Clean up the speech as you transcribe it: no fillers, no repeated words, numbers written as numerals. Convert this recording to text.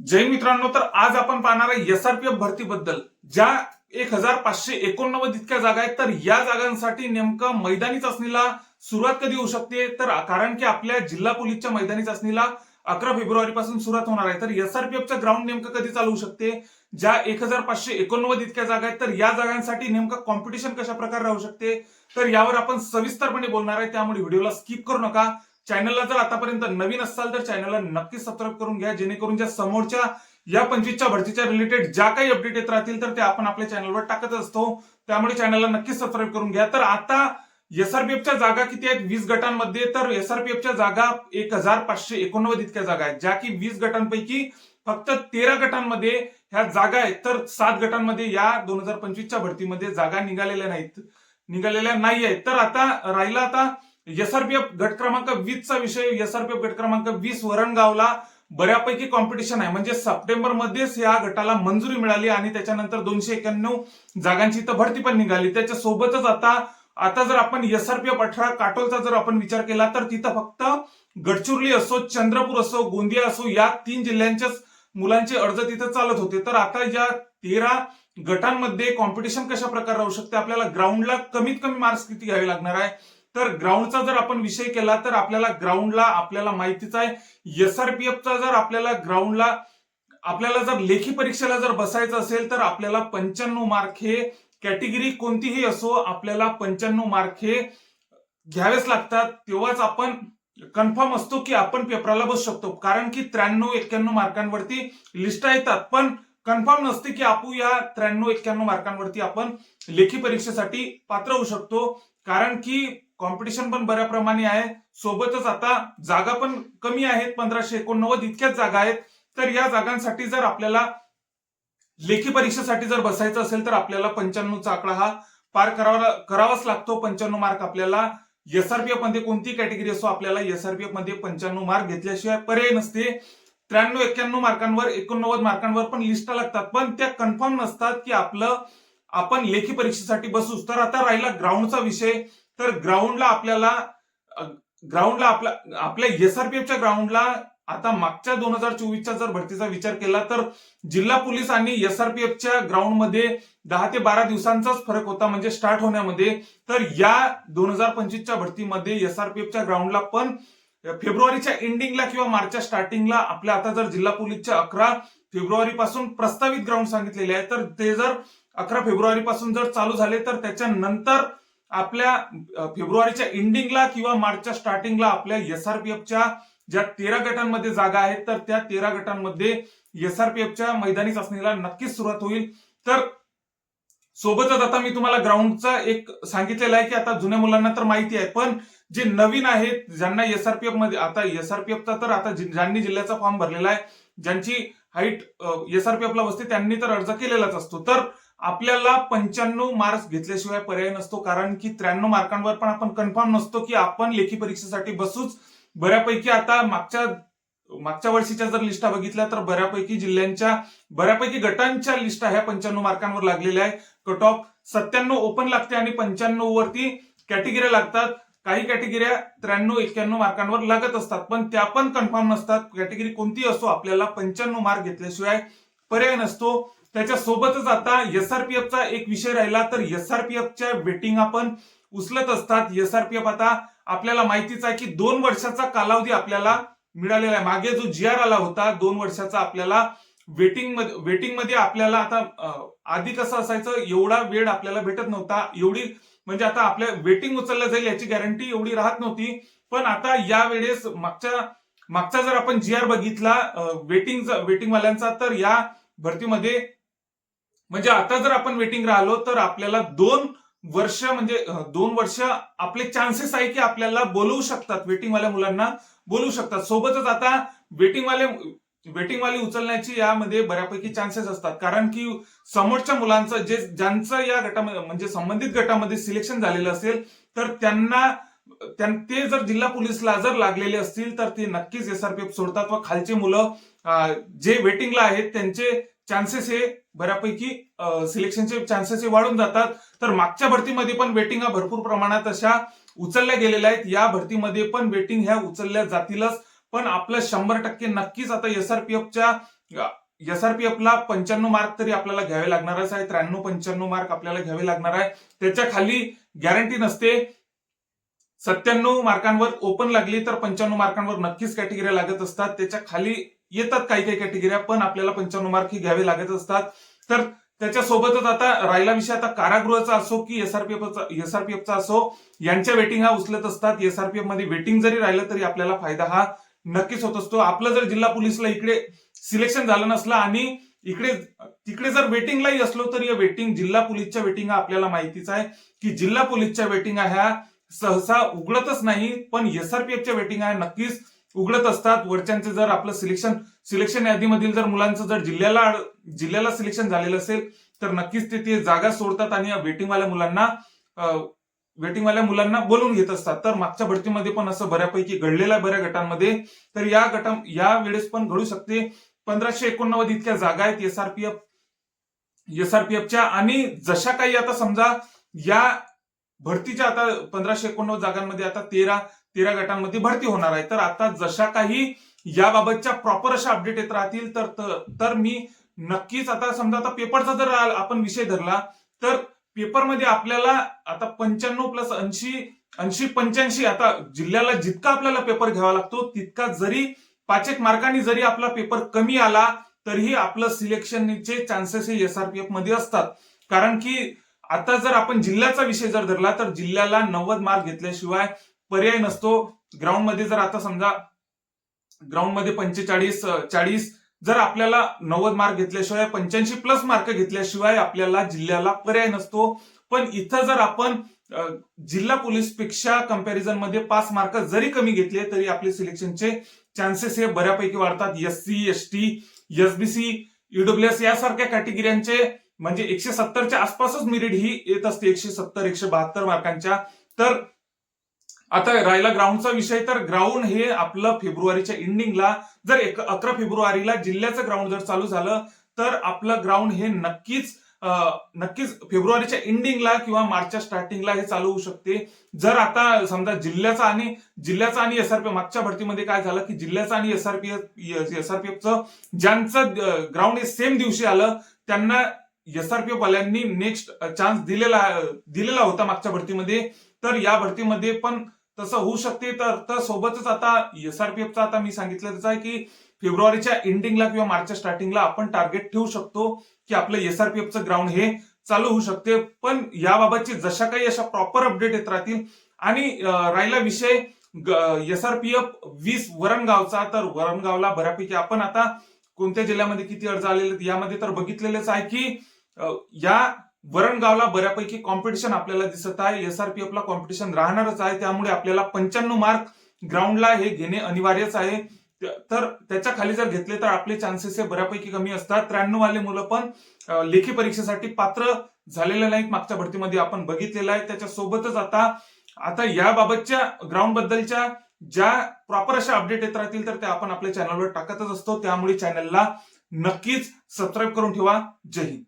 जय मित्रांनो, तर आज आपण पाहणार आहे एसआरपीएफ भरतीबद्दल. ज्या 1589 इतक्या जागा आहेत, तर या जागांसाठी नेमकं मैदानी चाचणीला सुरुवात कधी होऊ शकते? तर कारण की आपल्या जिल्हा पोलीसच्या मैदानी चाचणीला 11 फेब्रुवारी पासून सुरुवात होणार आहे. तर एसआरपीएफचं ग्राउंड नेमकं कधी चालू होऊ शकते? ज्या 1589 इतक्या जागा आहेत, तर या जागांसाठी नेमकं कॉम्पिटिशन कशा प्रकारे राहू शकते, तर यावर आपण सविस्तरपणे बोलणार आहे. त्यामुळे व्हिडिओला स्किप करू नका. चॅनलला जर आतापर्यंत नवीन असाल तर चॅनलला नक्की सबस्क्राईब करून घ्या, जेणेकरून ज्या समोरच्या या 25च्या भरतीच्या रिलेटेड ज्या काही अपडेट येत राहतील तर ते आपण आपल्या चॅनलवर टाकत असतो. त्यामुळे चॅनलला नक्की सबस्क्राईब करून घ्या. तर आता एसआरपीएफच्या जागा किती आहेत 20 गटांमध्ये? तर एसआरपीएफच्या जागा 1589 इतक्या जागा आहेत, ज्या की 20 गटांपैकी फक्त 13 गटांमध्ये ह्या जागा आहेत. तर 7 गटांमध्ये या 2025च्या भरतीमध्ये जागा निघालेल्या नाही आहेत. तर आता राहिला एसआरपीएफ गट क्रमांक 20 चा विषय. एसआरपीएफ गट क्रमांक 20 वरणगावला बऱ्यापैकी कॉम्पिटिशन आहे, म्हणजे सप्टेंबर मध्येच या गटाला मंजुरी मिळाली आणि त्याच्यानंतर 291 जागांची इथं भरती पण निघाली. त्याच्यासोबतच आता जर आपण एसआरपीएफ 18 काटोलचा जर आपण विचार केला तर तिथं फक्त गडचिरोली असो, चंद्रपूर असो, गोंदिया असो, या 3 जिल्ह्यांच्याच मुलांचे अर्ज तिथं चालत होते. तर आता या 13 गटांमध्ये कॉम्पिटिशन कशा प्रकारे राहू शकते? आपल्याला ग्राउंडला कमीत कमी मार्क्स किती घ्यावे लागणार आहे? तर ग्राउंडचा जर आपण विषय केला तर आपल्याला माहितीच आहे, एसआरपीएफचा जर आपल्याला जर लेखी परीक्षेला जर बसायचं असेल तर आपल्याला 95 मार्क हे कॅटेगरी कोणतीही असो, आपल्याला 95 मार्क हे घ्यावेच लागतात. तेव्हाच आपण कन्फर्म असतो की आपण पेपरला बसू शकतो. कारण की 93-91 मार्कांवरती लिस्ट येतात, पण कन्फर्म नसते की आपण या 93-91 मार्कांवरती आपण लेखी परीक्षेसाठी पात्र होऊ शकतो. कारण की कॉम्पिटिशन पण बऱ्या प्रमाणे आहे, सोबतच आता जागा पण कमी आहेत, 1589 इतक्याच जागा आहेत. तर या जागांसाठी जर आपल्याला लेखी परीक्षेसाठी जर बसायचं असेल तर आपल्याला 95चा आकडा हा पार करावाच लागतो. 95 मार्क आपल्याला एसआरपीएफ मध्ये कोणती कॅटेगरी असो, आपल्याला एसआरपीएफ मध्ये 95 मार्क घेतल्याशिवाय पर्याय नसते. 93-91 मार्कांवर, 89 मार्कांवर पण लिस्ट लागतात, पण त्या कन्फर्म नसतात की आपण लेखी परीक्षेसाठी बसूच. तर आता राहिला ग्राउंडचा विषय. तर ग्राउंडला आपल्या एसआरपीएफच्या ग्राउंडला आता मागच्या 2024च्या जर भरतीचा विचार केला तर जिल्हा पोलीस आणि एसआरपीएफच्या ग्राउंडमध्ये 10 ते 12 दिवसांचाच फरक होता, म्हणजे स्टार्ट होण्यामध्ये. तर या 2025च्या भरतीमध्ये एसआरपीएफच्या ग्राउंडला पण फेब्रुवारीच्या एंडिंगला किंवा मार्चच्या स्टार्टिंगला आपल्या आता जर जिल्हा पोलीसच्या 11 फेब्रुवारी पासून प्रस्तावित ग्राउंड सांगितलेले आहे, तर ते जर 11 फेब्रुवारी पासून जर चालू झाले तर त्याच्यानंतर आपल्या फेब्रुवारीच्या एंडिंगला किंवा मार्चच्या स्टार्टिंगला आपल्या एसआरपीएफच्या ज्या 13 गटांमध्ये जागा आहेत, तर त्या 13 गटांमध्ये एसआरपीएफच्या मैदानी चाचणीला नक्कीच सुरुवात होईल. तर सोबतच आता मी तुम्हाला ग्राउंडचा एक सांगितलेलं आहे की आता जुन्या मुलांना तर माहिती आहे, पण जे नवीन आहेत ज्यांना एसआरपीएफ मध्ये आता एसआरपीएफचा तर आता ज्यांनी जिल्ह्याचा फॉर्म भरलेला आहे, ज्यांची हाईट एसआरपीएफला बसते त्यांनी तर अर्ज केलेलाच असतो. तर आपल्याला 95 मार्क्स घेतल्याशिवाय पर्याय नसतो, कारण की 93 मार्कांवर पण आपण कन्फर्म नसतो की आपण लेखी परीक्षेसाठी बसूच. बऱ्यापैकी आता मागच्या वर्षीच्या जर लिस्टा बघितल्या तर बऱ्यापैकी गटांच्या लिस्टा ह्या 95 मार्कांवर लागलेल्या आहे. कट ऑफ 97 ओपन लागते आणि 95 वरती कॅटेगरी लागतात. काही कॅटेगऱ्या 93-91 मार्कांवर लागत असतात, पण त्या पण कन्फर्म नसतात. कॅटेगरी कोणती असो, आपल्याला 95 मार्क घेतल्याशिवाय पर्याय नसतो. त्याच्यासोबतच आता एसआरपीएफचा एक विषय राहिला, तर एसआरपीएफच्या वेटिंग आपण उचलत असतात. एसआरपीएफ आता आपल्याला माहितीच आहे की 2 वर्षाचा कालावधी आपल्याला मिळालेला आहे. मागे जो जीआर आला होता 2 वर्षाचा, आपल्याला वेटिंग मध्ये आपल्याला आता आधी कसं असायचं, एवढा वेळ आपल्याला भेटत नव्हता, एवढी म्हणजे आता आपल्या वेटिंग उचललं जाईल याची गॅरंटी एवढी राहत नव्हती. पण आता या वेळेस मागचा जर आपण जीआर बघितला वेटिंग वाल्यांचा, तर या भरतीमध्ये म्हणजे आता जर आपण वेटिंग राहिलो तर आपल्याला 2 वर्ष आपले चान्सेस आहे की आपल्याला बोलवू शकतात, वेटिंगवाल्या मुलांना बोलवू शकतात. सोबतच आता वेटिंगवाले उचलण्याची यामध्ये बऱ्यापैकी चान्सेस असतात, कारण की समोरच्या मुलांचं ज्यांचं या गटामध्ये म्हणजे संबंधित गटामध्ये सिलेक्शन झालेलं असेल, तर ते जर जिल्हा पोलीसला जर लागलेले असतील तर ते नक्कीच एसआरपीएफ सोडतात व खालचे मुलं जे वेटिंगला आहेत त्यांचे चान्सेस हे बऱ्यापैकी सिलेक्शनचे चान्सेस हे वाढून जातात. तर मागच्या भरतीमध्ये पण वेटिंग हा भरपूर प्रमाणात अशा उचलल्या गेलेल्या आहेत. या भरतीमध्ये पण वेटिंग ह्या उचलल्या जातीलच, पण आपलं 100% नक्कीच आता एसआरपीएफच्या एसआरपीएफला 95 मार्क तरी आपल्याला घ्यावे लागणारच आहे. 93-95 मार्क आपल्याला घ्यावे लागणार आहे. त्याच्या खाली गॅरंटी नसते. 97 मार्कांवर ओपन लागली तर 95 मार्कांवर नक्कीच कॅटेगऱ्या लागत असतात. त्याच्या खाली येतात काही काही कॅटेगऱ्या, पण आपल्याला 95 मार्क ही घ्यावे लागत असतात. तर त्याच्यासोबतच आता राहिला विषय आता कारागृहाचा असो की एसआरपीएफचा असो, यांच्या वेटिंग हा उचलत असतात. एसआरपीएफ मध्ये वेटिंग जरी राहिलं तरी आपल्याला फायदा हा नक्कीच होत असतो. आपलं जर जिल्हा पोलीसला इकडे सिलेक्शन झालं नसलं आणि तिकडे जर वेटिंगलाही असलो तर या जिल्हा पोलीसच्या वेटिंग आपल्याला माहितीच आहे की जिल्हा पोलीसच्या वेटिंग ह्या सहसा उघडतच नाही, पण एसआरपीएफच्या वेटिंग नक्कीच उघडत असतात. वरच्यांचे जर आपलं सिलेक्शन यादीमधील जर मुलांचं जर जिल्ह्याला सिलेक्शन झालेलं असेल तर नक्कीच ते जागा सोडतात आणि या वेटिंगवाल्या मुलांना बोलून घेत असतात. तर मागच्या भरतीमध्ये पण असं बऱ्यापैकी घडलेलं आहे बऱ्या गटांमध्ये. तर या वेळेस पण घडू शकते. 1589 इतक्या जागा आहेत एसआरपीएफच्या आणि जशा काही आता समजा या भरतीच्या आता 1589 जागांमध्ये आता 13 गटांमध्ये भरती होणार आहे. तर आता जशा काही याबाबतच्या प्रॉपर अशा अपडेट येत राहतील तर मी नक्कीच आता समजा आता पेपरचा जर आपण विषय धरला तर पेपरमध्ये आपल्याला आता 95+80-85 आता जिल्ह्याला जितका आपल्याला पेपर घ्यावा लागतो तितका जरी 5 मार्कांनी जरी आपला पेपर कमी आला तरीही आपलं सिलेक्शनचे चान्सेस हे एसआरपीएफ मध्ये असतात. कारण की आता जर आपण जिल्ह्याचा विषय जर धरला तर जिल्ह्याला 90 मार्क घेतल्याशिवाय पर्याय नसतो. ग्राउंडमध्ये जर आता समजा ग्राउंडमध्ये 45-40 जर आपल्याला 90 मार्क घेतल्याशिवाय 85+ मार्क घेतल्याशिवाय आपल्याला जिल्ह्याला पर्याय नसतो. पण इथं जर आपण जिल्हा पोलीस पेक्षा कंपॅरिझन मध्ये 5 मार्क जरी कमी घेतले तरी आपले सिलेक्शनचे चान्सेस हे बऱ्यापैकी वाढतात. एससी, एसटी, एसबीसी, ईडब्ल्यूएस यासारख्या कॅटेगरीचे म्हणजे 170च्या आसपासच मेरिट ही येत असते, 170-172 मार्कांच्या. तर आता राहिला ग्राउंडचा विषय, तर ग्राउंड हे आपलं फेब्रुवारीच्या एंडिंगला जर 11 फेब्रुवारीला जिल्ह्याचं ग्राउंड जर चालू झालं तर आपलं ग्राउंड हे नक्कीच फेब्रुवारीच्या एंडिंगला किंवा मार्चच्या स्टार्टिंगला हे चालू होऊ शकते. जर आता समजा जिल्ह्याचा आणि एसआरपीएफ मागच्या भरतीमध्ये काय झालं की जिल्ह्याचा आणि एसआरपीएफचं ज्यांचं ग्राउंड हे सेम दिवशी आलं त्यांना एसआरपीएफ वाल्यांनी नेक्स्ट चान्स दिलेला होता मागच्या भरतीमध्ये. तर या भरतीमध्ये पण तसं होऊ शकते. तर सोबतच आता एसआरपीएफचा आता मी सांगितलं आहे की फेब्रुवारीच्या एंडिंगला किंवा मार्चच्या स्टार्टिंगला आपण टार्गेट ठेवू शकतो की आपलं एसआरपीएफचं ग्राउंड हे चालू होऊ शकते. पण याबाबतची जशा काही अशा प्रॉपर अपडेट येत राहतील. आणि राहिला विषय एसआरपीएफ 20 वरणगावचा, तर वरणगावला बऱ्यापैकी आपण आता कोणत्या जिल्ह्यामध्ये किती अर्ज आलेले यामध्ये तर बघितलेलेच आहे की या वरणगावला बऱ्यापैकी कॉम्पिटिशन आपल्याला दिसत आहे. एसआरपीएफला कॉम्पिटिशन राहणारच आहे. त्यामुळे आपल्याला 95 मार्क ग्राउंडला हे घेणे अनिवार्यच आहे. तर त्याच्या खाली जर घेतले तर आपले चान्सेस हे बऱ्यापैकी कमी असतात. 93 वाले मुलं पण लेखी परीक्षेसाठी पात्र झालेले नाहीत, मागच्या भरतीमध्ये आपण बघितलेलं आहे. त्याच्यासोबतच आता याबाबतच्या ग्राउंड बद्दलच्या ज्या प्रॉपर अशा अपडेट येत राहतील तर त्या आपण आपल्या चॅनलवर टाकतच असतो. त्यामुळे चॅनलला नक्कीच सबस्क्राईब करून ठेवा. जय हिंद.